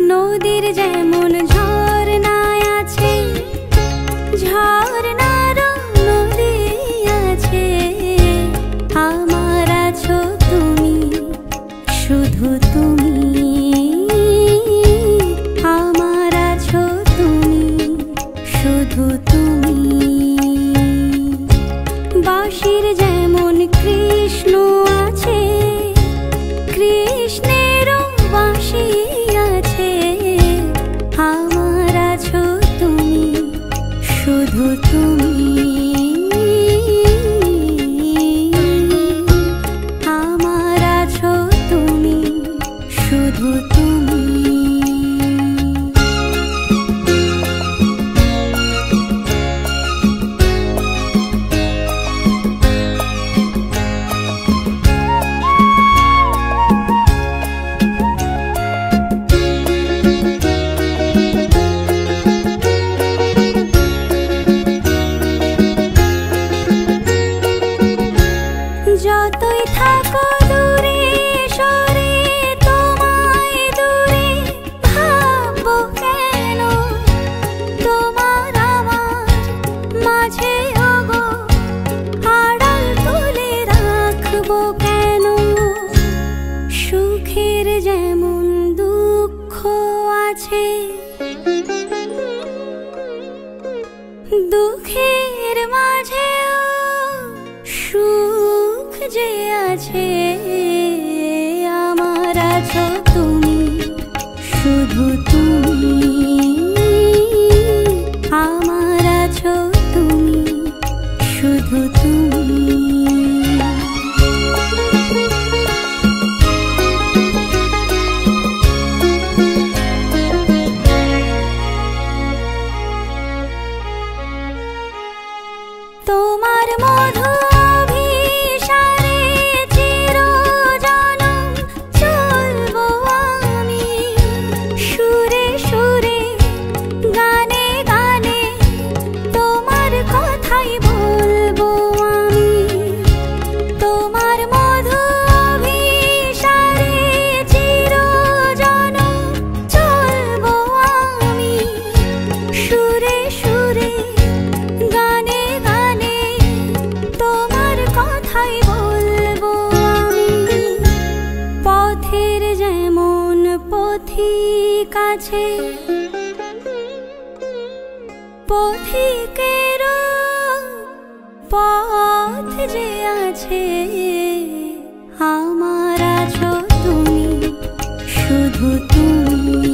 নদীর যেমন ঝর্ণায় আছে, ঝর্ণারও নদী আছে, আমার আছো তুমি, শুধু তুমি, আমার আছো তুমি, শুধু তুমি। বাঁশির যেমন কৃষ্ণ আছে, কৃষ্ণেরও বাঁশি আছে, আমার আছো তুমি, শুধু তুমি, আমার আছো তুমি, শুধু তুমি। যতই থাকো দূরে সরে, তোমায় দূরে ভাববো কেন, তোমার আমার মাঝে ওগো আড়াল তুলে রাখবো কেন। সুখের যেমন দুঃখ আছে, দুঃখের মাঝেও সুখ যে আছে, আমার আছো তুমি, শুধু তুমি, আমার আছো তুমি, শুধু তুমি। তোমার মধু অভিসারে চিরজনম চলবো আমি, সুরে সুরে গানে গানে তোমার কথাই বলবো আমি। তোমার মধু অভিসারে চিরজনম চলবো আমি, সুরে সুরে গানে গানে তোমার কথাই বলবো আমি। পথের যেমন পথিক আছে, পথিকেরও পথ যে আছে, আমার আছো তুমি, শুধু তুমি,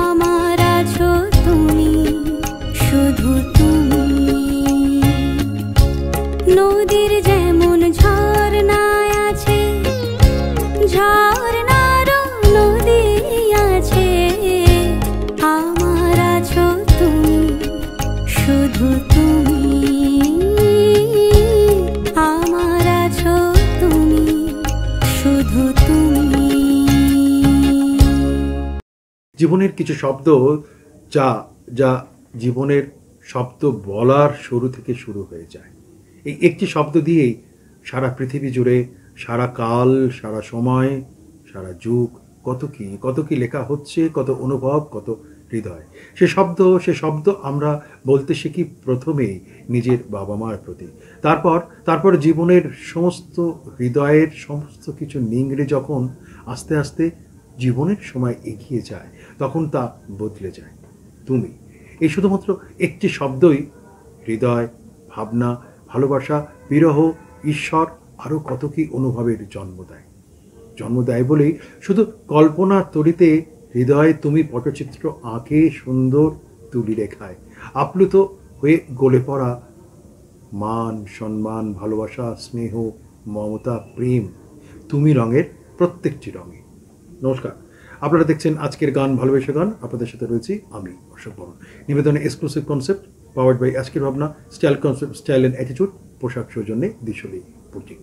আমার আছো তুমি, শুধু তুমি। নদীর যেমন ঝর্ণায় আছে, ঝর্ণারও নদী আছে, আমার আছো তুমি, শুধু তুমি, আমার আছো তুমি, শুধু তুমি। জীবনের কিছু শব্দ যা যা জীবনের শব্দ বলার শুরু থেকে শুরু হয়ে যায়। এই একটি শব্দ দিয়েই সারা পৃথিবী জুড়ে, সারা কাল, সারা সময়, সারা যুগ কত কি লেখা হচ্ছে, কত অনুভব, কত হৃদয়। সে শব্দ আমরা বলতে শিখি প্রথমেই নিজের বাবা মার প্রতি। তারপর জীবনের সমস্ত হৃদয়ের সমস্ত কিছু নিংড়ে যখন আস্তে আস্তে জীবনের সময় এগিয়ে যায়, তখন তা বদলে যায়। তুমি, এই শুধুমাত্র একটি শব্দই হৃদয়, ভাবনা, ভালোবাসা, বিরহ, ঈশ্বর, আরও কত কি অনুভবের জন্ম দেয় বলেই শুধু কল্পনা তরিতে হৃদয়ে তুমি পটচিত্র আঁকে সুন্দর তুলি রেখায়, আপ্লুত হয়ে গলে পড়া মান, সম্মান, ভালোবাসা, স্নেহ, মমতা, প্রেম, তুমি রঙের প্রত্যেকটি রঙে। নমস্কার, আপনারা দেখছেন আজকের গান, ভালোবেসে গান। আপনাদের সাথে রয়েছি আমি অশোক বরণ। নিবেদনে এক্সক্লুসিভ কনসেপ্ট পাওয়ার্ড বাই আজকের ভাবনা, style concept, style and attitude, পোশাক সৌজন্যে দিশলি বুটিক।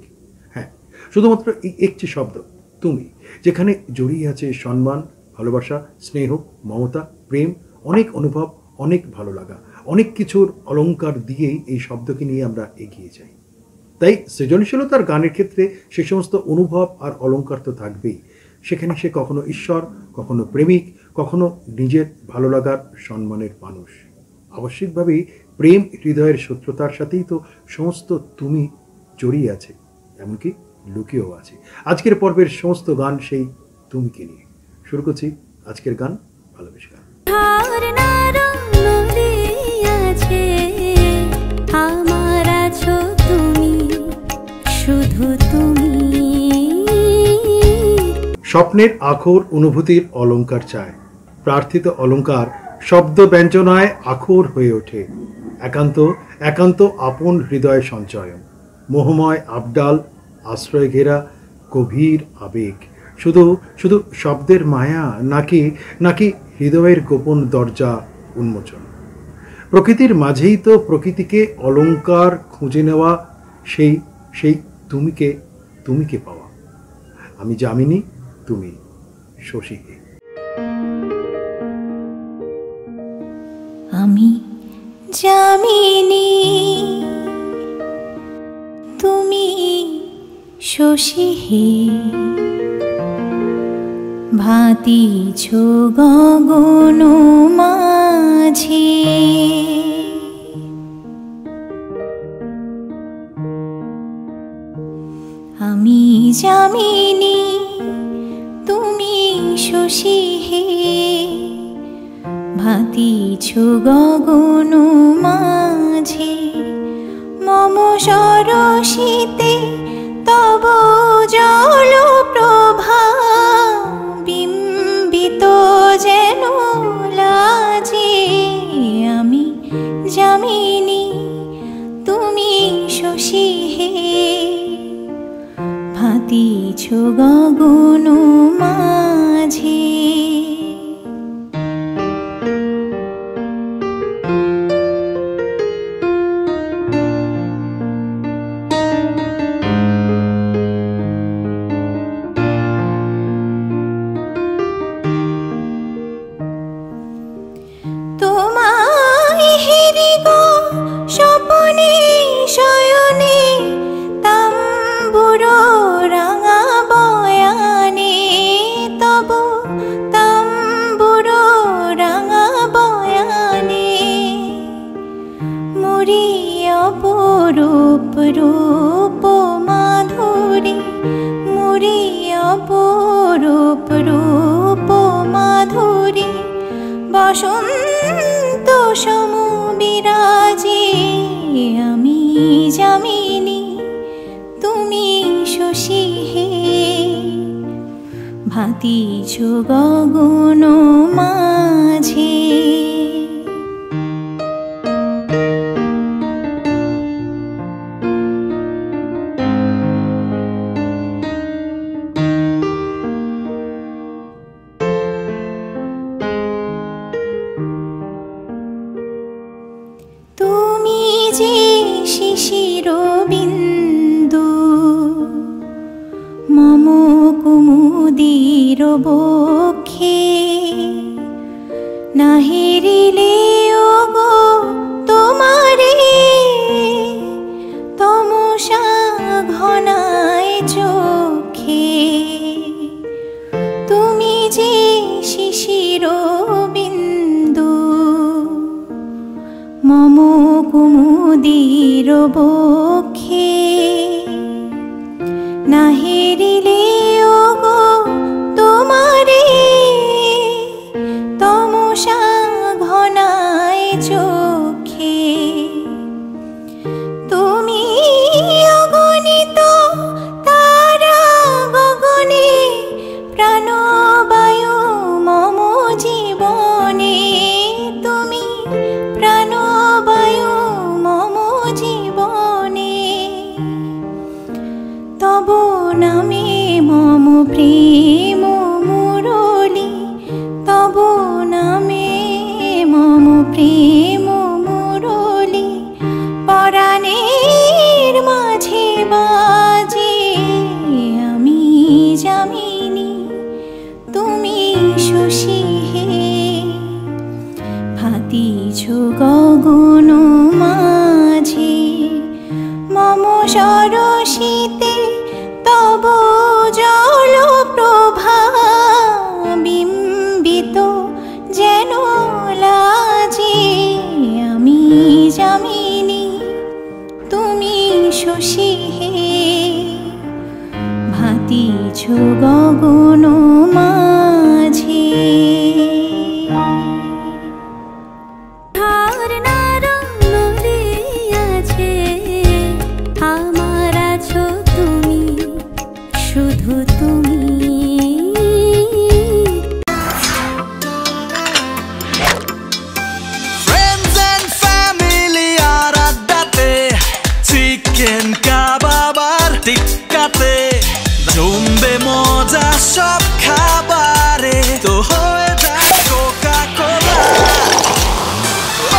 হ্যাঁ, শুধুমাত্র এই একটি শব্দ তুমি, যেখানে জড়িয়ে আছে সম্মান, ভালোবাসা, স্নেহ, মমতা, প্রেম, অনেক অনুভব, অনেক ভালো লাগা, অনেক কিছুর অলংকার দিয়েই এই শব্দকে নিয়ে আমরা এগিয়ে যাই। তাই সৃজনশীলতার গানের ক্ষেত্রে সে সমস্ত অনুভব আর অলংকার তো থাকবেই, সেখানে সে কখনো ঈশ্বর, কখনো প্রেমিক, কখনো নিজের ভালো লাগার সম্মানের মানুষ। আবশ্যিকভাবেই প্রেম হৃদয়ের শত্রুতার সাথেই তো সমস্ত তুমি জড়িয়ে আছে, এমনকি লুকিয়েও আছে। আজকের পর্বের সমস্ত গান সেই তুমিকে নিয়ে। শুরু করছি আজকের গান, ভালোবেসে গান। আমার আছো তুমি, শুধু তুমি। স্বপ্নের আখর অনুভূতির অলংকার চায়, প্রার্থিত অলংকার শব্দ ব্যঞ্জনায় আখর হয়ে ওঠে। একান্ত একান্ত আপন হৃদয় সঞ্চয়ন, মোহময় আবডাল, আশ্রয় ঘেরা গভীর আবেগ। শুধু শুধু শব্দের মায়া, নাকি নাকি হৃদয়ের গোপন দরজা উন্মোচন। প্রকৃতির মাঝেই তো প্রকৃতিকে অলংকার খুঁজে নেওয়া, সেই সেই তুমিকে তুমিকে পাওয়া। আমি যামিনী, তুমি শশী হে। আমি যামিনী, তুমি শশী হে। ভাতিছ গগন মাঝে, আমি যামিনী, তুমি শশী হে। ভাতিছ গগন মাঝে, মম সরসিতে তব জল প্রভা। বিম্বিত যেন লাজে, আমি যামিনী, তুমি শশী হে। ভাতিছ গগন মাঝে। তোমায় হেরি গো স্বপনে শয়নে, তাম্বুর রাঙা বয়ানে। তব তাম্বুর রাঙা বয়ানে, মরি অপরূপ রূপ মাধুরী। মরি অপরূপ রূপ মাধুরী, বসন্ত সম বিরাজে। আমি যামিনী, তুমি শশী হে। ভাতিছ গগন মাঝে। তুমি যে শিশির বিন্দু, মম কুমুদির বক্ষে। না হেরিলে ওগো তোমারে, তমসা ঘনায় চোখে। তুমি যে শিশির বিন্দু, মম কুমুদির বক্ষে। না হেরিলে ওগো তোমারে, তমসা ঘনায় চোখে। তুমি অগণিত তারা গগনে, প্রাণবায়ু মম জীবনে। তুমি প্রাণবায়ু মম জীবনে। তব নামে মম প্রেম মুরলী। তব নামে মম প্রেম মুরলী, পরাণের মাঝে বাজে। আমি যামিনী, তুমি শশী হে। ভাতিছ গগন মাঝে, মম সরসিতে তব জল প্রভা। কিছু গগন মাঝি আমার আছো তুমি, শুধু তুমি। Friends and family আর আড্ডাতে, চিকেন কাবাব আর টিক্কাতে, জমবে মজা সব খাবারে, তো হয়ে যায় Coca Cola.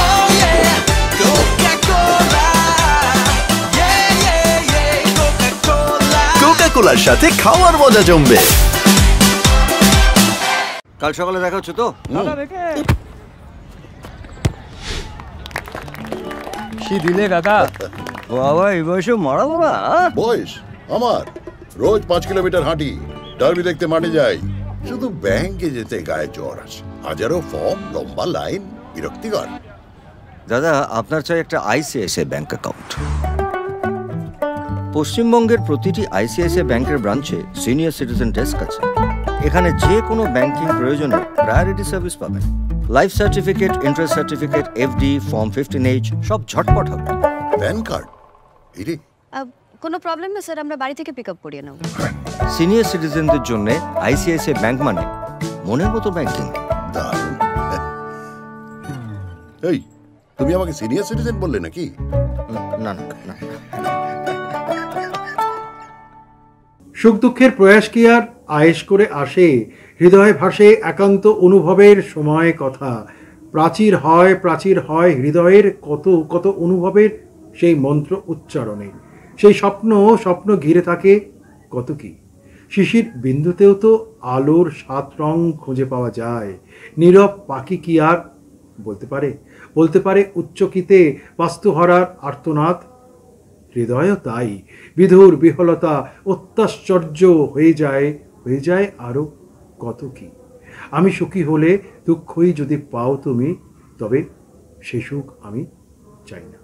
Oh yeah, Coca-Cola, yeah yeah yeah, Coca-Cola। কোকা-কোলার সাথে খাওয়ার মজা জমবে। কাল সকালে দেখা হচ্ছে তো? কি দিলে কাকা? বাবা এই বয়সে মারা বাবা। বয়স আমার রোজ 5 কিলোমিটার হাঁটি, ডার্বি দেখতে মাঠে যাই, শুধু ব্যাংকে যেতে গায়ে জ্বর আসে। হাজারো ফর্ম, লম্বা লাইন, বিরক্তিকর। দাদা আপনার চাই একটা আইসিআইসিআই ব্যাংক অ্যাকাউন্ট। পশ্চিমবঙ্গের প্রতিটি আইসিআইসিআই ব্যাংকের ব্রাঞ্চে সিনিয়র সিটিজেন ডেস্ক আছে। এখানে যে কোনো ব্যাংকিং প্রয়োজনে প্রায়োরিটি সার্ভিস পাবেন। Life certificate, interest certificate, FD, form 15H সব ঝটপট হবে। প্যান কার্ড এরে কোনো প্রবলেম না স্যার, আমরা বাড়ি থেকে পিক আপ করিয়ে নেব। সিনিয়র সিটিজেনদের জন্য আইসিআইসিআই ব্যাংক মানে মনের মতো ব্যাংকিং। দারুণ। এই তুমি আমাকে সিনিয়র সিটিজেন বললে নাকি? না না না, সুখ দুঃখের প্রয়াস কি আর আয়েশ করে আসে, হৃদয়ে ভাসে একান্ত অনুভবের সময় কথা। প্রাচীর হয় হৃদয়ের কত কত অনুভবের সেই মন্ত্র উচ্চারণে। সেই স্বপ্ন ঘিরে থাকে কত কি। শিশির বিন্দুতেও তো আলোর 7 রং খুঁজে পাওয়া যায়। নীরব পাখি কি আর বলতে পারে উচ্চকিতে বাস্তুহারার আর্তনাদ। হৃদয়ও তাই, বিধুর বিহলতা অত্যাশ্চর্য হয়ে যায় আরো কত কি। আমি সুখী হলে দুঃখই যদি পাও তুমি, তবে সে সুখ আমি চাই না।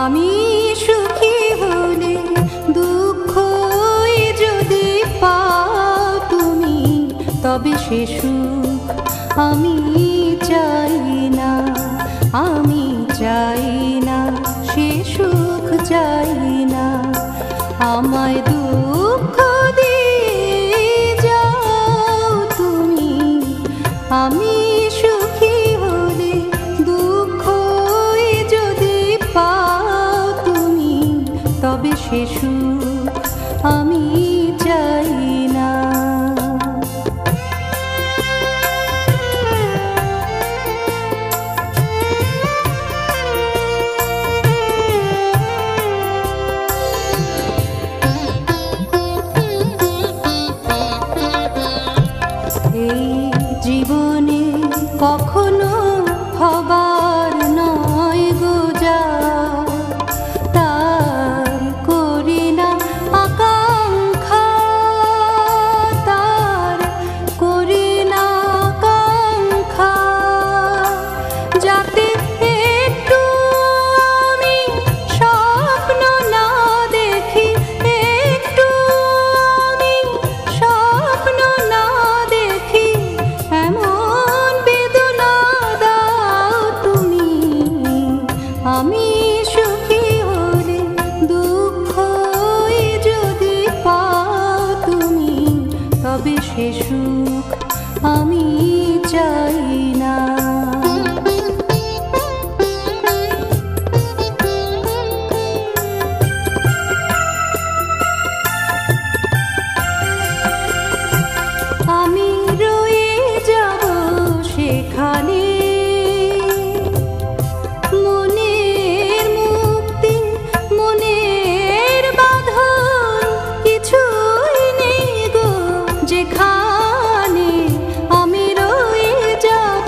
আমি সুখী হলে দুঃখ যদি পাও তুমি, তবে সে সুখ আমি চাই না। আমি চাই না সে সুখ চাই না। আমায় দুঃখ দিয়ে যাও তুমি। আমি সুখী হলে দুঃখ যদি পাও তুমি, তবে সে সুখ আমি চাই না। এই জীবনে কখনো হবার নয় গো যা, তার করি না আকাঙ্ক্ষা, তার করি না আকাঙ্ক্ষা। যাতে একটু আমি স্বপ্ন না দেখি, একটু আমি স্বপ্ন না দেখি, এমন বেদনা দাও তুমি। আমি সুখী হলে দুঃখ যদি পাও তুমি, তবে সে সুখ আমি চাই না। আমি রয়ে যাব সেখানে, মনের মুক্তি মনের বাঁধন কিছুই নেই গো যেখানে। আমি রয়ে যাব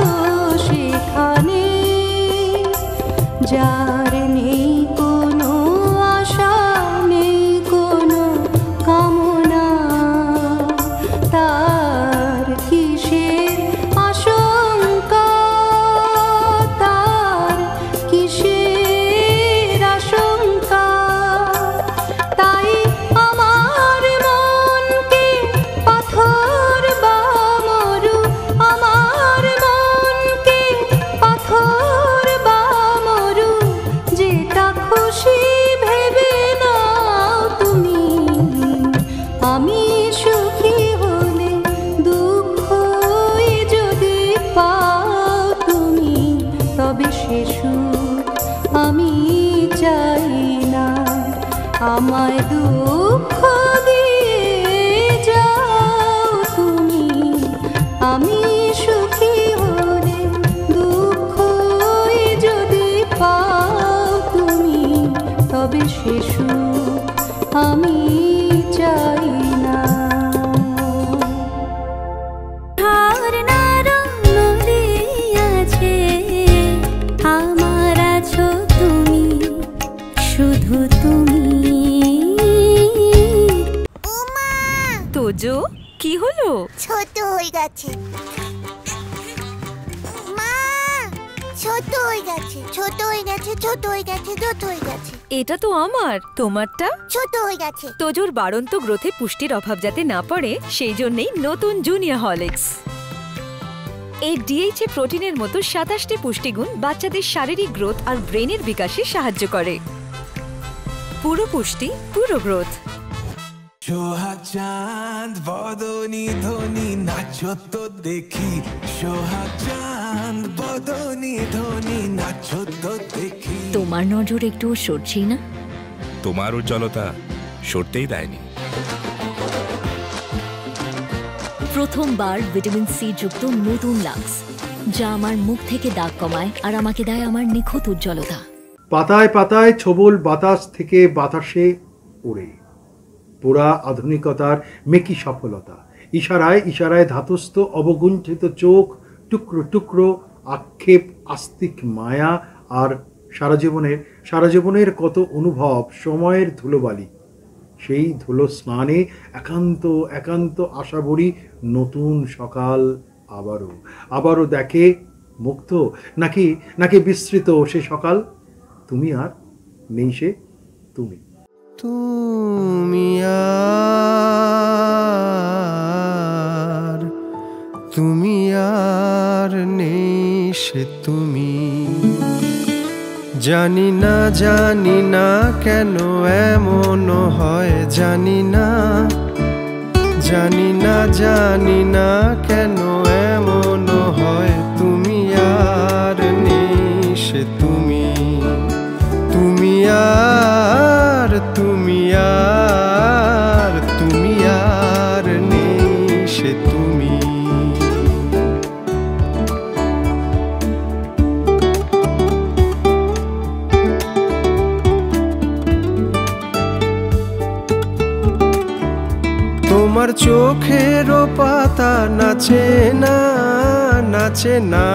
তোজো কি হলো? ছোট হয়ে গেছে মা, ছোট হয়ে গেছে, ছোট হয়ে গেছে, ছোট হয়ে গেছে, ছোট হয়ে গেছে। এটা তো আমার, তোমারটা ছোট হয়ে গেছে। তোজোর বাড়ন্ত গ্রোথে পুষ্টির অভাব যাতে না পড়ে সেই জন্যই নতুন জুনিয়র হরলিক্স। এই ডিএইচএ প্রোটিনের মতো 27টি পুষ্টিগুণ বাচ্চাদের শারীরিক গ্রোথ আর ব্রেনের বিকাশে সাহায্য করে। পুরো পুষ্টি, পুরো গ্রোথ। সোহাগ চাঁদ বদনি ধ্বনি নাচো তো দেখি, সোহাগ চাঁদ বদনি ধ্বনি নাচো তো দেখি। তোমার নজর একটু সরছেই না? তোমার উজ্জ্বলতা সরতেই দেয়নি। প্রথমবার ভিটামিন সি যুক্ত নতুন লাক্স, যা আমার মুখ থেকে দাগ কমায় আর আমাকে দেয় আমার নিখুঁত উজ্জ্বলতা। পাতায় পাতায় ছবল বাতাস থেকে বাতাসে ওড়ে, পুরা আধুনিকতার মেকি সফলতা। ইশারায় ইশারায় ধাতস্থ অবগুণ্ঠিত চোখ, টুকরো টুকরো আক্ষেপ, আস্তিক মায়া আর সারা জীবনের কত অনুভব সময়ের ধুলোবালি। সেই ধুলো স্নানে একান্ত একান্ত আশা বড়ি নতুন সকাল আবারও দেখে মুক্ত নাকি বিস্তৃত সে সকাল। তুমি আর নেই সে তুমি। তুমি আর নেই সে তুমি। জানি না কেন এমন হয়, জানি না কেন এমন হয়। তুমি আর নেই সে তুমি, তুমি আর নেই সে তুমি। তোমার চোখের পাতা নাচে না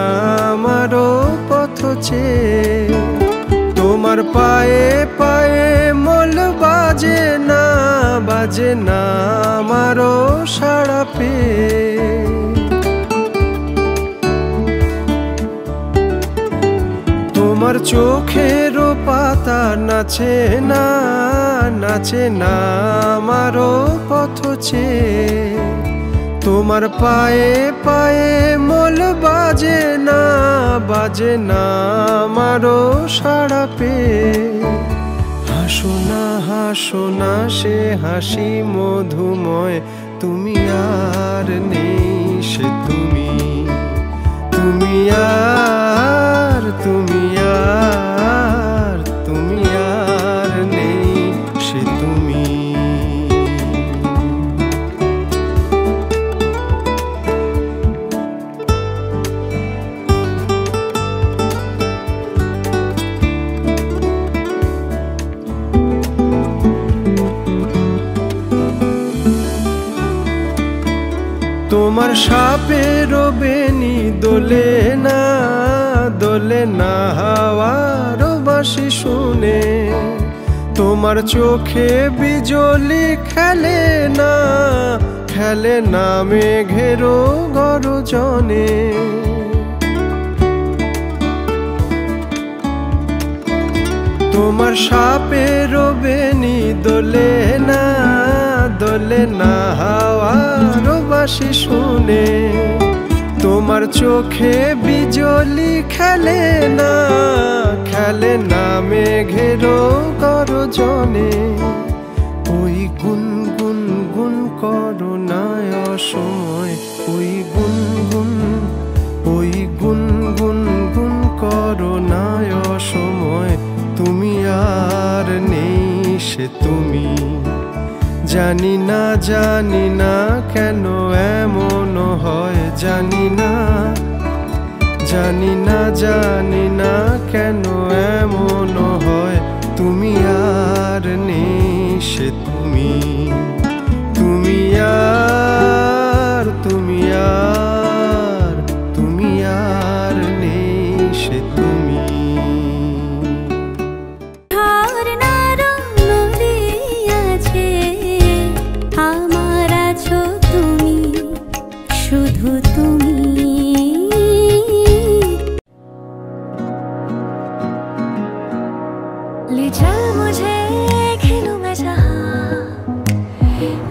আমারও পথ চেয়ে। তোমার পায়ে পায়ে মল বাজে না আমারও সাড়া পেয়ে। তোমার চোখের পাতা নাচে না আমারও পথ চেয়ে। তোমার পায়ে পায়ে মল বাজে না আমারও সাড়া পেয়ে। হাসো না সে হাসি মধুময়। তুমি আর নেই সে তুমি, তুমি আর নেই সে তুমি। তোমার সাপের বেনি দোলে না হাওয়ার বাঁশি শুনে। তোমার চোখে বিজলি খেলে না মেঘেরও গর্জনে। তোমার সাপের বেনি দোলে না হাওয়ার বাঁশি শুনে। তোমার চোখে বিজলি খেলে না মেঘেরও গর্জনে। ওই গুনগুন গুন করো না অসময়, ওই গুনগুন গুন করো না অসময়। তুমি আর নেই সে তুমি। জানি না কেন এমন হয়, জানি না কেন এমন হয়। তুমি আর নেই সে তুমি, তুমি আর নেই সে তুমি। আমার আছো শুধু তুমি। ले चल मुझे खेलूं मैं जहाँ,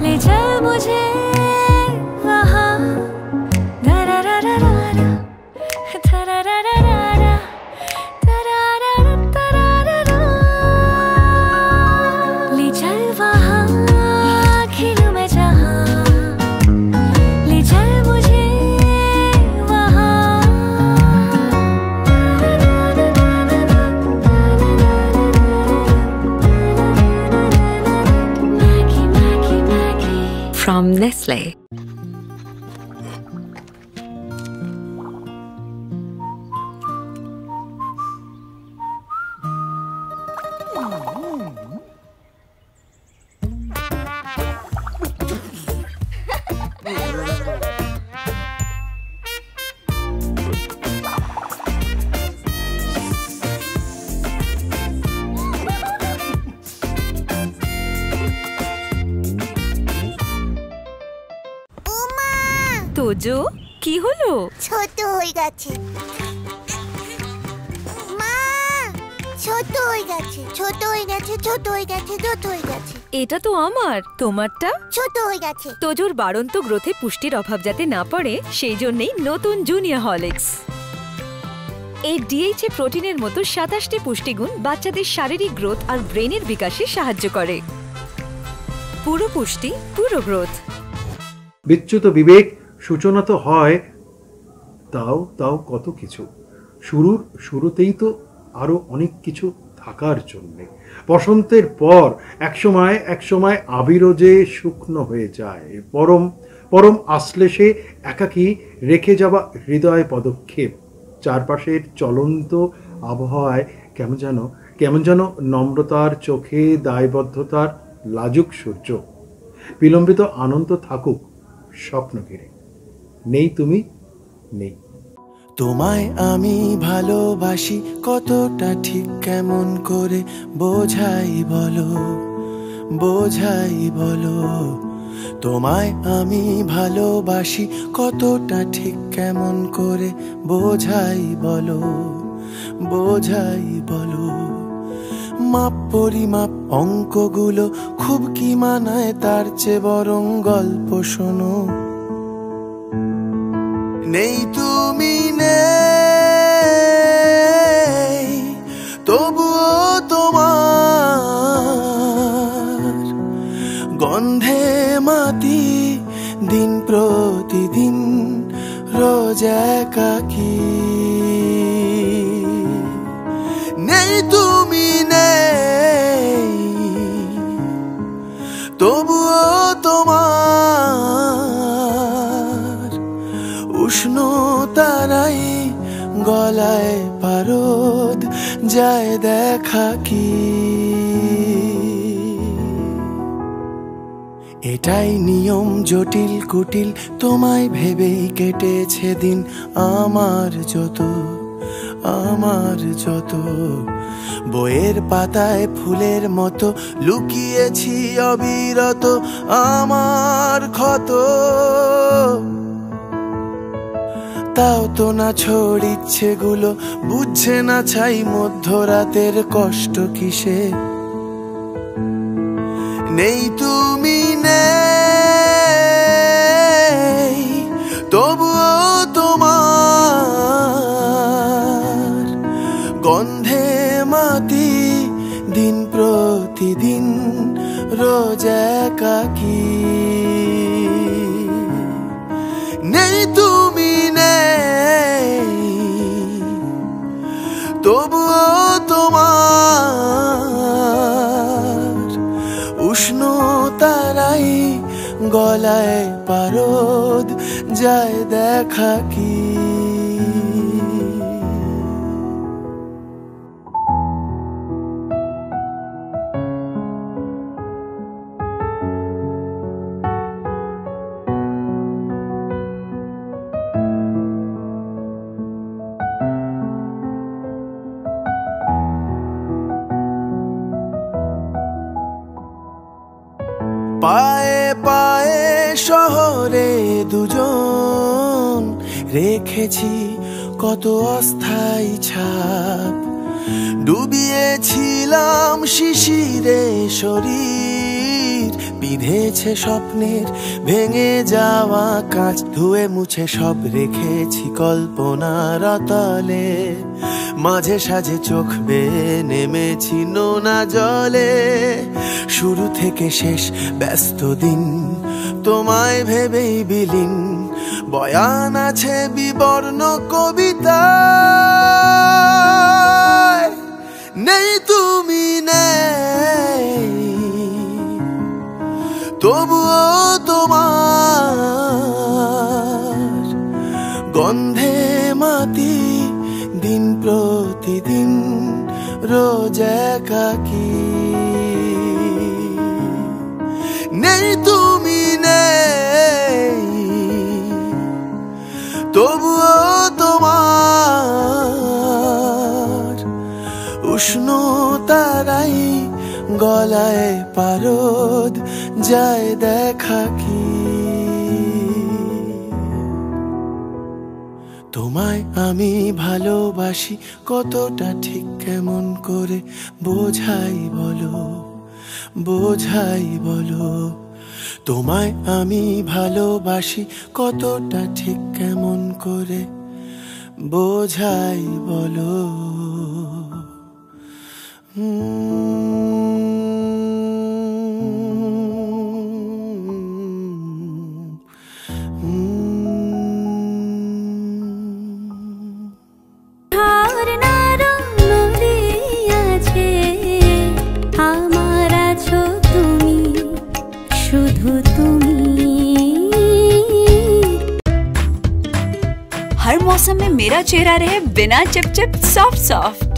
ले चल मुझे वहाँ, दरारारारा, तरारारारा, तरारारारा, ले चल वहाँ खेलूं मैं जहाँ, ले चल मुझे वहाँ। From Nestle. তোজো কি হলো? ছোট হয়ে গেছে মা, ছোট হয়ে গেছে, ছোট হয়ে গেছে, ছোট হয়ে গেছে, ছোট হয়ে গেছে। এটা তো আমার, তোমারটা ছোট হয়ে গেছে। তোজোর বাড়ন্ত গ্রোথে পুষ্টির অভাব যাতে না পড়ে সেই জন্যই নতুন জুনিয়র হরলিক্স। এই ডিএইচএ প্রোটিনের মতো 27টি পুষ্টিগুণ বাচ্চাদের শারীরিক গ্রোথ আর ব্রেনের বিকাশে সাহায্য করে। পুরো পুষ্টি, পুরো গ্রোথ। বিচ্যুত বিবেক সূচনা তো হয়, তাও কত কিছু। শুরুতেই তো আরো অনেক কিছু থাকার জন্যে। বসন্তের পর একসময় আবিরও যে শুকনো হয়ে যায়, পরম আশ্লেষে একাকী রেখে যাওয়া হৃদয় পদক্ষেপ, চারপাশের চলন্ত আবহাওয়ায় কেমন যেন নম্রতার চোখে দায়বদ্ধতার লাজুক সূর্য। বিলম্বিত আনন্দ থাকুক স্বপ্ন ঘিরে, নেই তুমি নেই। তোমায় আমি ভালোবাসি কতটা ঠিক কেমন করে বোঝাই বলো, বোঝাই বলো। তোমায় আমি ভালোবাসি কতটা ঠিক কেমন করে বোঝাই বলো, বোঝাই বলো। মাপ পরিমাপ অঙ্কগুলো খুব কি মানায়, তার চেয়ে বরং গল্প শোনো। নেই তুমি নেই, তবুও তোমার গন্ধে মাতি দিন প্রতিদিন রোজ একাকী। নেই তুমি নেই, তবুও তোমার উষ্ণ তারাই গলায় পারদ যায় দেখা কি। এটাই নিয়ম জটিল কুটিল, তোমায় ভেবেই কেটেছে দিন আমার যত। বইয়ের পাতায় ফুলের মতো লুকিয়েছি অবিরত আমার ক্ষত। তাও তো না ছড়িচ্ছে গুলো, বুঝছে না ছাই মধ্যরাতের কষ্ট কিসে। নেই তুমি নেই, তবুও তোমার গন্ধে মাতি দিন প্রতিদিন রোজ একাকী। নেই তুমি নেই, তবুও তোমার উষ্ণ তারাই গলায় পারদ যায় দেখা কি। পায়ে পায়ে শহরে দুজন রেখেছি কত অস্থায়ী ছাপ, ডুবিয়েছিলাম শিশিরে শরীর, বিঁধেছে স্বপ্নের ভেঙে যাওয়া কাঁচ, ধুয়ে মুছে সব রেখেছি কল্পনার তলে, মাঝে সাঝে চোখ বেয়ে নেমেছি নোনা জলে, শুরু থেকে শেষ ব্যস্ত দিন তোমায় ভেবেই বিলীন, বয়ান আছে বিবর্ণ কবিতা, নেই তুমি নেই তবুও তোমার গন্ধে মাতি দিন প্রতিদিন রোজ একাকী, নেই তুমি নেই তবুও তোমার উষ্ণ তারাই গলায় পারদ যায় দেখা কি, তোমায় আমি ভালোবাসি কতটা ঠিক কেমন করে বোঝাই বলো, বোঝাই বলো, তোমায় আমি ভালোবাসি কতটা ঠিক কেমন করে বোঝাই বলো। हर मौसम में मेरा चेहरा रहे बिना चिपचिप सॉफ्ट सॉफ्ट।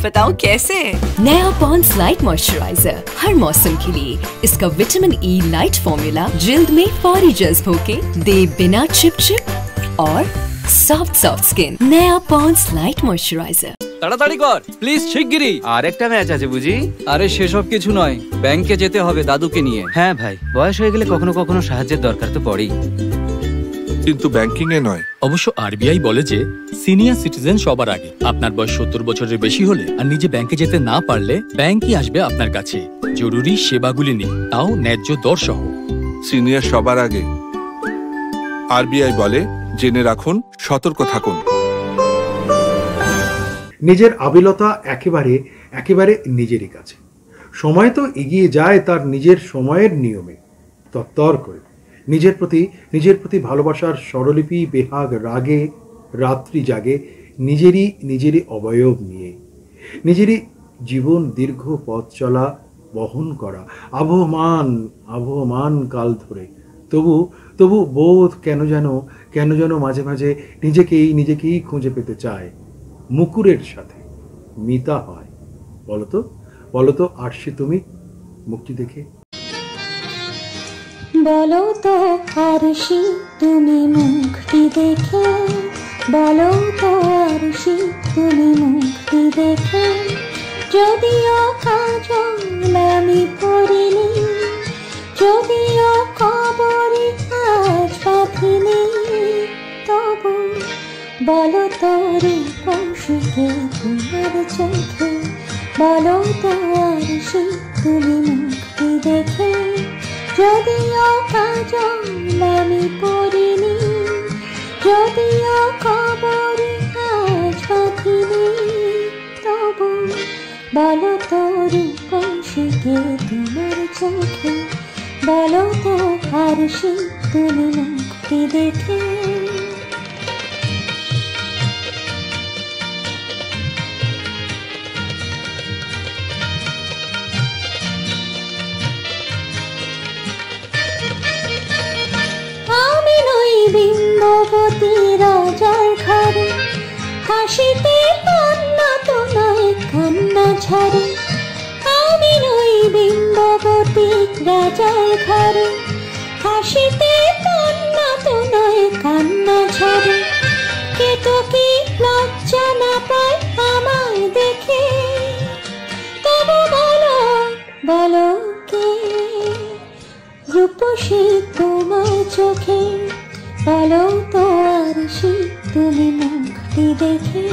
बताओ कैसे? नया पॉन्ड्स लाइट मॉइस्चराइजर हर मौसम के लिए। इसका विटामिन ई लाइट फॉर्मूला जिल्द में फौरी जज्ब होके दे बिना चिपचिप और सॉफ्ट सॉफ्ट स्किन। नया पॉन्ड्स लाइट मॉइस्चराइजर। তাড়াতাড়ি কর প্লিজ, শিগগিরই। আরেকটা ম্যাচ আছে বুঝি? আরে সেসব কিছু নয়, ব্যাংকে যেতে হবে দাদুকে নিয়ে। হ্যাঁ ভাই, বয়স হয়ে গেলে কখনো কখনো সাহায্যের দরকার তো পড়েই, কিন্তু ব্যাংকিং এ নয়। অবশ্য আরবিআই বলে যে সিনিয়র সিটিজেন সবার আগে। আপনার বয়স 70 বছরের বেশি হলে আর নিজে ব্যাংকে যেতে না পারলে ব্যাংকই আসবে আপনার কাছে জরুরি সেবাগুলি নিয়ে, তাও ন্যায্য দর সহ। সিনিয়র সবার আগে। আরবিআই বলে জেনে রাখুন, সতর্ক থাকুন। নিজের আবিলতা একেবারে একেবারে নিজেরই কাছে। সময় তো এগিয়ে যায় তার নিজের সময়ের নিয়মে, তত্তর করে নিজের প্রতি ভালোবাসার স্বরলিপি বেহাগ রাগে রাত্রি জাগে, নিজেরই অবয়ব নিয়ে, নিজেরই জীবন দীর্ঘ পথ চলা বহন করা আবহমান কাল ধরে। তবু বোধ কেন যেন মাঝে মাঝে নিজেকেই খুঁজে পেতে চায়। মুকুরের সাথে মিতা হয়। বলতো আরশি তুমি মুক্তি দেখে। বলো তো আরশি তুমি মুক্তি দেখে, বলো তো আরশি তুমি মুক্তি দেখে, যদিও কাজল আমি পড়িনি, যদিও কবরে আজ বাঁধিনি, তবু বলো তো রূপসীকে তোমার চোখে, বলো তো আরশি তুমি মুক্তি দেখে, যদিও কাজল আমি পড়িনি, যদিও কবরে আজ বাঁধিনি, তবু বলো তো রূপসীকে তোমার চোখে, বলো তো আরশি তুমি মুক্তি দেখে। বিম্ববতী রাজার ঘরে হাসিতে কান্না তো নয় কান্না ঝরে, আমি নই বিম্ববতী রাজার ঘরে হাসিতে কান্না তো নয় কান্না ঝরে, কে তো কি লজ্জা না পায় আমায় দেখে, তবু বলো কে রূপসী তোমার চোখে, বলো তো আরশি তুমি মুখটি দেখে,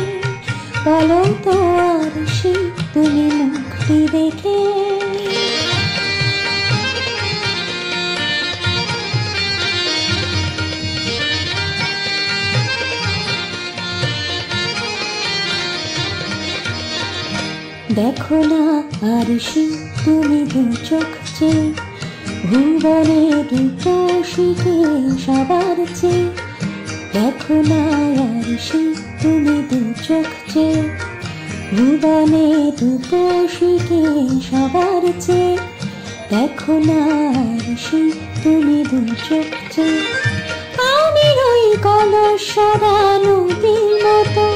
বলো তো আরশি তুমি মুখটি দেখে। দেখো না আরশি তুমি দু চোখ চেয়ে, ভুবনে রূপসীকে সবার চেয়ে। দেখো না আরশি তুমি দু চোখ চেয়ে, ভুবনে রূপসীকে সবার চেয়ে। দেখো না আরশি তুমি দু চোখ চেয়ে। আমি ওই কলসরা নদীর মতো,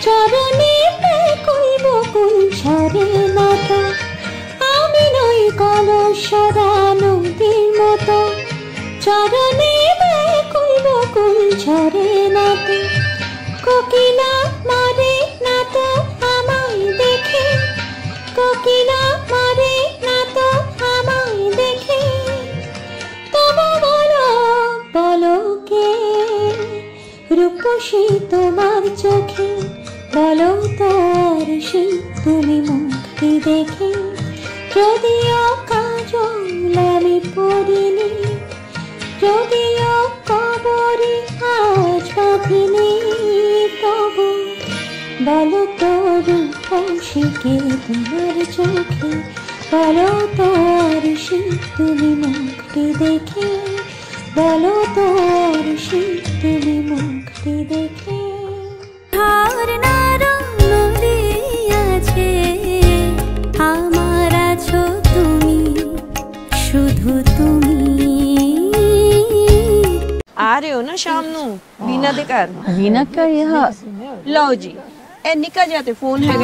চরণে ব্যাকুল বকুল ঝরে নত। আমি নই কলসরা নদীর মতো, চরণে ব্যাকুল বকুল ঝরে নত। কোকিলা মারে না তো আমায় দেখে, কোকিলা মারে না তো আমায় দেখে। তবু বলো বলো কে রূপসী তোমার চোখে, বলো তো আরশি তুমি মুক্তি দেখে। যদিও কাজল আমি পড়িনি, যদিও কবরে আজ বাঁধিনি, তবু বলো তো রূপসীকে তোমার চোখে, বলো তো আরশি তুমি মুক্তি দেখে। বলো তো আরশি তুমি মুক্তি দেখে। আমার আছো তুমি, শুধু তুমি। आ रहे हो ना शाम नू वीना दे घर? वीना का यहाँ लो जी, ए निकल जाते फोन है।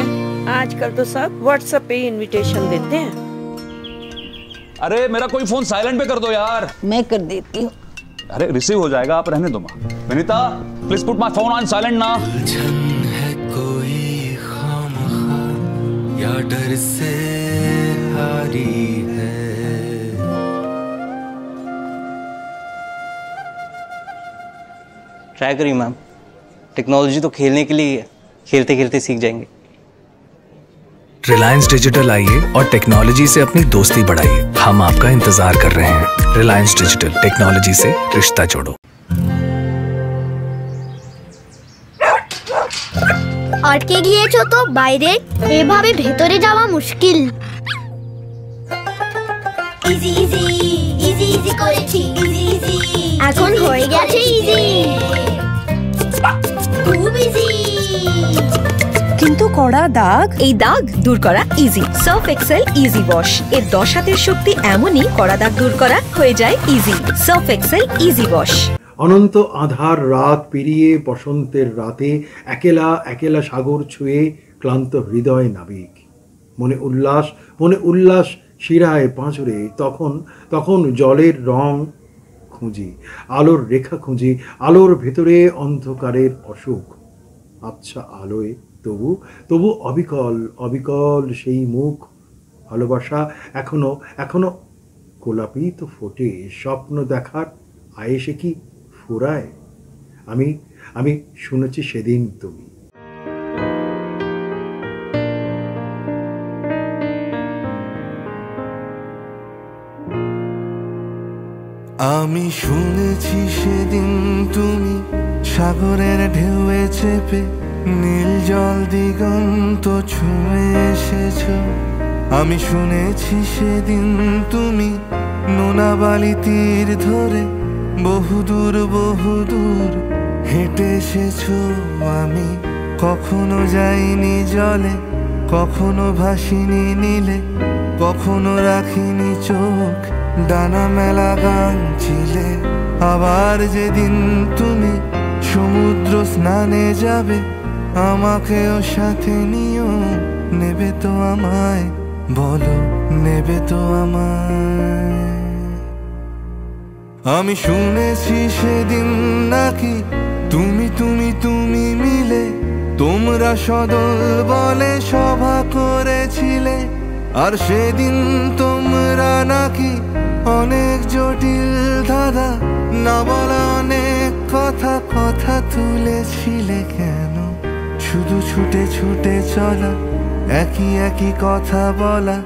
आजकल तो सब व्हाट्सएप पे इनविटेशन देते हैं। अरे मेरा कोई फोन साइलेंट पे कर दो यार। मैं कर देती हूँ। अरे रिसीव हो जाएगा, आप रहने दो माँ। Vinita please put my phone on silent ना। है कोई खामखा या डर से हारी है। ट्राई करिए मैम, टेक्नोलॉजी तो खेलने के लिए है, खेलते खेलते सीख जाएंगे। रिलायंस डिजिटल आइए और टेक्नोलॉजी से अपनी दोस्ती बढ़ाइए। हम आपका इंतजार कर रहे हैं। रिलायंस डिजिटल, टेक्नोलॉजी से रिश्ता जोड़ो। আটকে গিয়েছো তো বাইরে, এভাবে ভেতরে যাওয়া মুশকিল। ইজি ইজি ইজি ইজি করেছি, ইজি ইজি এখন হয়ে গেছে ইজি, খুব ইজি। কিন্তু কড়া দাগ, এই দাগ দূর করা easy. Surf Excel easy wash এর 10 হাতের শক্তি এমনই, কড়া দাগ দূর করা হয়ে যায় easy. Surf Excel easy wash. অনন্ত আধার রাত পেরিয়ে বসন্তের রাতে একেলা একেলা সাগর ছুঁয়ে ক্লান্ত হৃদয় নাবিক, মনে উল্লাস শিরায় পাঁজরে। তখন তখন জলের রং খুঁজি, আলোর রেখা খুঁজি, আলোর ভেতরে অন্ধকারের অসুখ। আচ্ছা আলোয় তবু তবু অবিকল অবিকল সেই মুখ। ভালোবাসা এখনো এখনো গোলাপি তো ফোটে, স্বপ্ন দেখার আয়েসে কি ফুরায়। আমি আমি শুনেছি সেদিন তুমি। আমি শুনেছি সেদিন তুমি সাগরের ঢেউয়ে চেপে নীল জল দিগন্ত ছুঁয়ে এসেছো। আমি শুনেছি সেদিন তুমি নোনা বালি তীর ধরে বহুদূর বহুদূর হেঁটে এসেছো। আমি কখনো যাইনি জলে, কখনো ভাসিনি নীলে, কখনো রাখিনি চোখ ডানা মেলা গান ছিলে। আবার যেদিন তুমি সমুদ্র স্নানে যাবে, আমাকেও সাথে নিও, নেবে তো আমায়, বলো নেবে তো আমায়। আমি শুনেছি সেদিন নাকি তুমি তুমি তুমি মিলে তোমরা সদল বলে সভা করেছিলে। আর সেদিন তোমরা নাকি অনেক জটিল ধাঁধা না বলা অনেক কথা কথা কথা তুলেছিলে কেন? শুধু ছুটে ছুটে চলা, একই একই কথা বলা,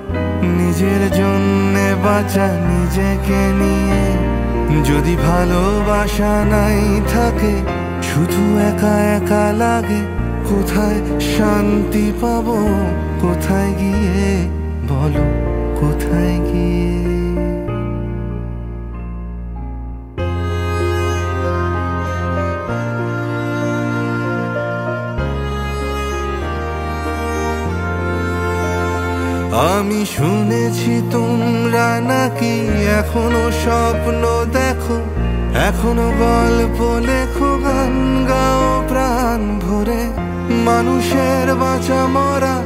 নিজের জন্যে বাঁচা নিজেকে নিয়ে। যদি ভালোবাসা নাই থাকে, শুধু একা একা লাগে, কোথায় শান্তি পাবো? কোথায় গিয়ে বলো, কোথায় গিয়ে? আমি শুনেছি তোমরা নাকি এখনো স্বপ্ন দেখো, এখনো গল্প লেখো, গান গাও প্রাণ ভরে। মানুষের বাঁচা মরা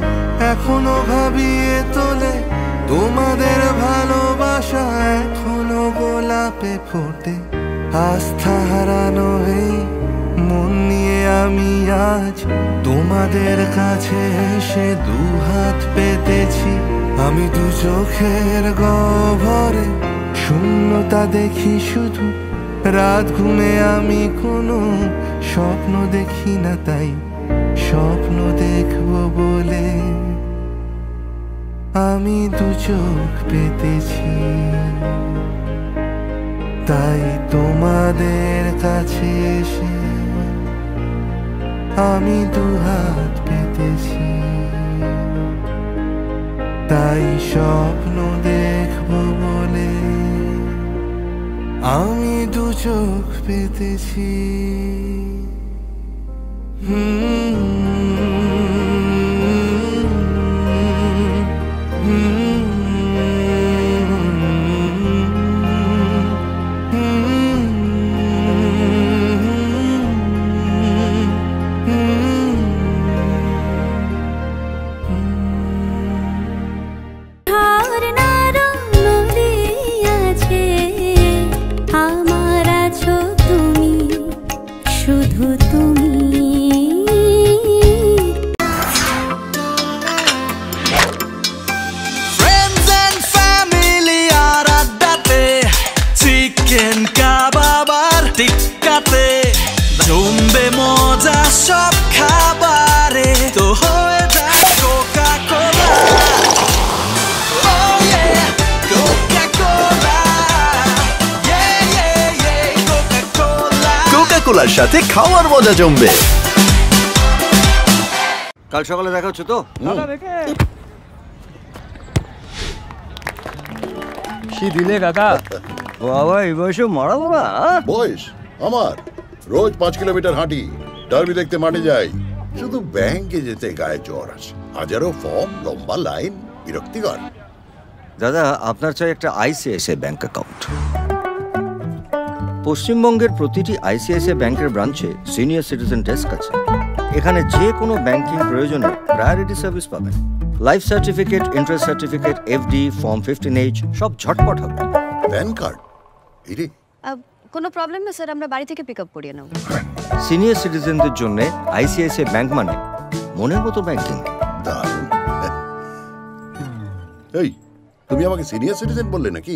এখনো ভাবিয়ে তোলে, তোমাদের ভালোবাসা এখনো গোলাপে ফোটে। আস্থা হারানো এই মন নিয়ে আমি আজ তোমাদের কাছে এসে দুহাত পেতেছি। আমি দু চোখের গহ্বরে শূন্যতা দেখি শুধু, রাত ঘুমে আমি কোনো স্বপ্ন দেখি না, তাই স্বপ্ন দেখবো বলে আমি দু চোখ পেতেছি। তাই তোমাদের কাছে এসে আমি দুহাত পেতেছি, তাই স্বপ্ন দেখবো বলে আমি দু চোখ পেতেছি। জমবে মজা সব খাবারে, তো হয়ে যায় কোকা কোলা। কোকা কোলার সাথে খাওয়ার মজা জমবে। কাল সকালে দেখা হচ্ছে তো? কি দিলে কাকা? বাবা এই বয়সে মারা বাবা। বয়স আমার, রোজ 5 কিলোমিটার হাঁটি, ডার্বি দেখতে মাঠে যাই। শুধু ব্যাংকে যেতে গায়ে জ্বর আসে, হাজারো ফর্ম, লম্বা লাইন, বিরক্তিকর। দাদা আপনার চাই একটা আইসিআইসিআই ব্যাংক অ্যাকাউন্ট। পশ্চিমবঙ্গের প্রতিটি আইসিআইসিআই ব্যাংকের ব্রাঞ্চে সিনিয়র সিটিজেন ডেস্ক আছে। এখানে যে কোনো ব্যাংকিং প্রয়োজনে প্রায়োরিটি সার্ভিস পাবেন। Life certificate, interest certificate, FD, form 15H সব ঝটপট হবে। প্যান কার্ড কোনো প্রবলেম না স্যার, আমরা বাড়ি থেকে পিক আপ করিয়ে নেব। সিনিয়র সিটিজেনদের জন্য আইসিআইসিআই ব্যাংক মানে মনের মতো ব্যাংকিং। এই তুমি আমাকে সিনিয়র সিটিজেন বললে নাকি?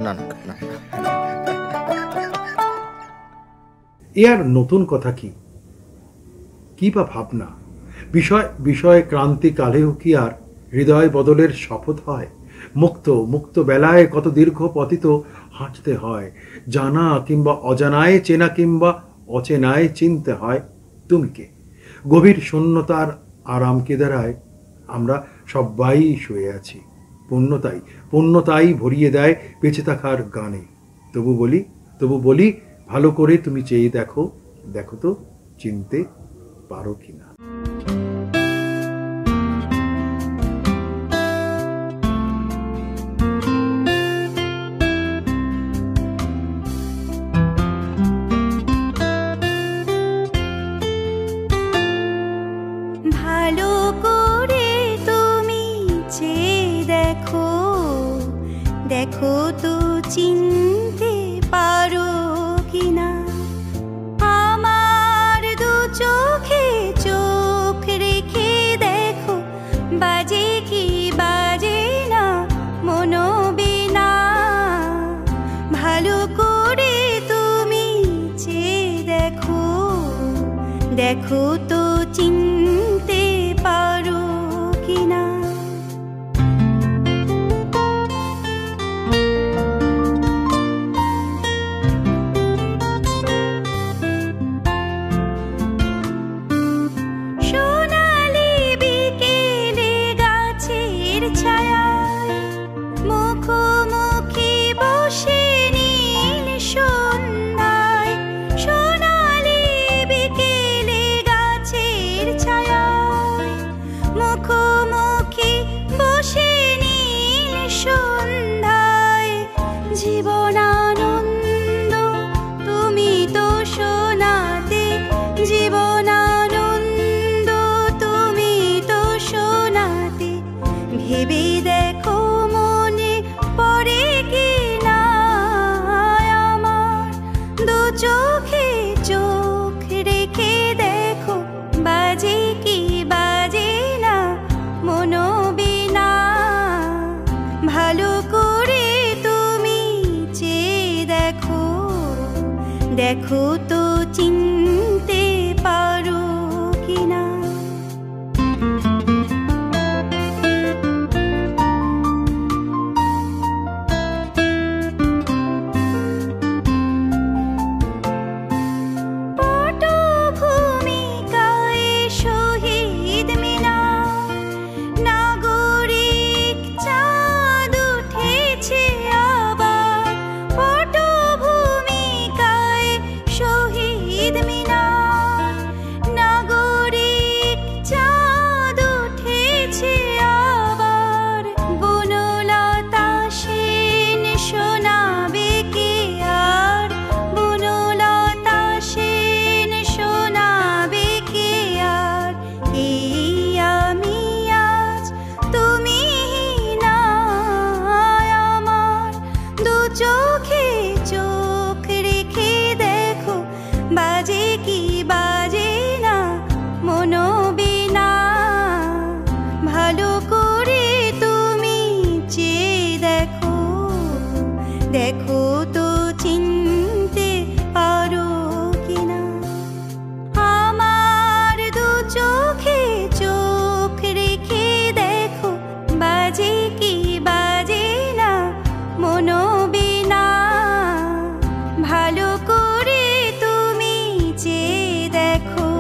না না, আর নতুন কথা কি বা ভাবনা? বিষয় ক্রান্তিকালেও কি আর হৃদয় বদলের শপথ হয়? মুক্ত বেলায় কত দীর্ঘ পতিত হাঁটতে হয়, জানা কিংবা অজানায়, চেনা কিংবা অচেনায় চিনতে হয় তুমি কে। গভীর শূন্যতার আরাম কেদারায় আমরা সবাই শুয়ে আছি। পূর্ণতাই ভরিয়ে দেয় বেঁচে থাকার গানে। তবু বলি ভালো করে তুমি চেয়ে দেখো তো চিনতে পারো কিনা। ভালো করে তুমি চেয়ে দেখো তো চিনতে পারো কিনা। আমার দু চোখে চোখ দেখো তো চিনতে পারো কিনা। সোনালি বিকেলে গাছের ছায়ায় মুখোমুখি বসে নীল সন্ধ্যায়। সোনালি বিকেলে গাছের ছায়ায় মুখোমুখি বসে নীল সন্ধ্যায়। জীবনানন্দ তুমি তো শোনাতে, জীবনানন্দ তুমি তো শোনাতে। ভেবে দেখো মনে পড়ে কি না আমার, দু চোখে চোখ রেখে দেখো বাজে কি বাজে না মনোবীণা। ভালো করে তুমি চেয়ে দেখো, দেখো তো চিনতে পারো কিনা। পটভূমিকায় শহীদ মিনার, নাগরিক চাঁদ উঠেছে আবার। পটভূমিকায় শহীদ মিনার, নাগরিক চাঁদ উঠেছে আবার। বনলতা সেন শোনাবে কে আর, বনলতা সেন শোনাবে কে আর। এই আমি আজ তুমি না আমার, দু চোখে চোখ রেখে দেখো বাজে কি বাজে না মনোবীণা। ভালো করে তুমি চেয়ে দেখো, দেখো তো চিনতে পারো কিনা। আমার দু চোখে চোখ রেখে দেখো বাজে কি বাজে না মনোবীণা। ভালো করে তুমি চেয়ে দেখো,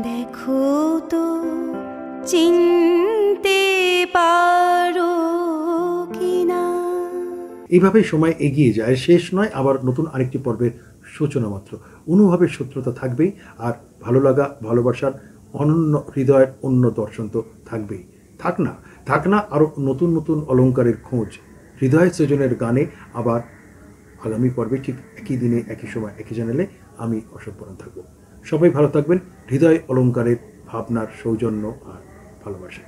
দেখো তো চিনতে পারো কিনা। এইভাবেই সময় এগিয়ে যায়, শেষ নয়, আবার নতুন আরেকটি পর্বের সূচনা মাত্র। অনুভবের সূত্রতা থাকবেই, আর ভালো লাগা ভালোবাসার অনন্য হৃদয়ের অন্য দর্শন তো থাকবেই। থাক না আরও নতুন নতুন অলংকারের খোঁজ হৃদয় সৃজনের গানে। আবার আগামী পর্বে ঠিক একই দিনে একই সময় একই চ্যানেলে আমি অশোক বরণ থাকবো। সবাই ভালো থাকবেন, হৃদয় অলংকারের ভাবনার সৌজন্য আর ভালোবাসা।